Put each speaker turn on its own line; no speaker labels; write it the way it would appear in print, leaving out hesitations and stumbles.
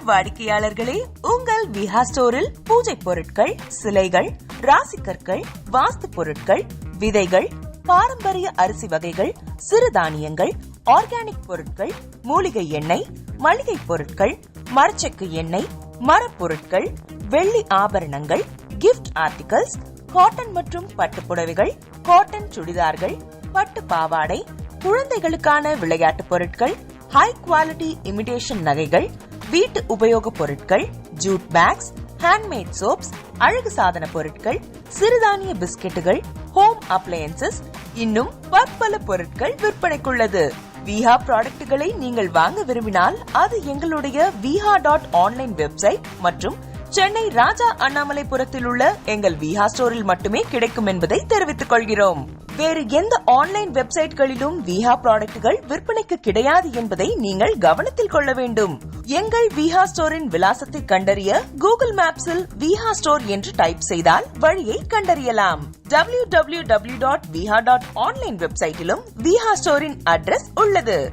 வாடிக்கையாளர்களே, உங்கள் விஹா ஸ்டோரில் பூஜை பொருட்கள், சிலைகள், ராசிக்கற்கள், வாஸ்து பொருட்கள், விதைகள், பாரம்பரிய அரிசி வகைகள், சிறுதானியங்கள், ஆர்கானிக் பொருட்கள், மூலிகை எண்ணெய், மளிகை பொருட்கள், மரச்செக்கு எண்ணெய், மரப்பொருட்கள், வெள்ளி ஆபரணங்கள், கிஃப்ட் ஆர்டிகல்ஸ், காட்டன் மற்றும் பட்டு புடவைகள், காட்டன் சுடிதார்கள், பட்டு பாவாடை, குழந்தைகளுக்கான விளையாட்டு பொருட்கள், ஹை குவாலிட்டி இமிடேஷன் நகைகள், வீட்டு உபயோக பொருட்கள், ஜூட் பேக்ஸ், ஹேண்ட்மேட் சோப்ஸ், அழகு சாதன பொருட்கள், சிறுதானிய பிஸ்கெட்டுகள், ஹோம் அப்ளையன்சஸ், இன்னும் பற்பல பொருட்கள் விற்பனைக்குள்ளது. விஹா ப்ராடக்ட்களை நீங்கள் வாங்க விரும்பினால் அது எங்களுடைய viha.online வெப்சைட் மற்றும் சென்னை ராஜா அண்ணாமலைபுரத்தில் உள்ள எங்கள் விஹா ஸ்டோரில் மட்டுமே கிடைக்கும் என்பதை தெரிவித்துக் கொள்கிறோம். வேறு எந்த ஆன்லைன் வெப்சைட்களிலும் விஹா ப்ராடக்ட்கள் விற்பனைக்கு கிடையாது என்பதை நீங்கள் கவனத்தில் கொள்ள வேண்டும். எங்கள் விஹா ஸ்டோரின் விலாசத்தை கண்டறிய கூகுள் மேப்ஸில் விஹா ஸ்டோர் என்று டைப் செய்தால் வழியை கண்டறியலாம். www.viha.online வெப்சைட்டிலும் விஹா ஸ்டோரின் அட்ரஸ் உள்ளது.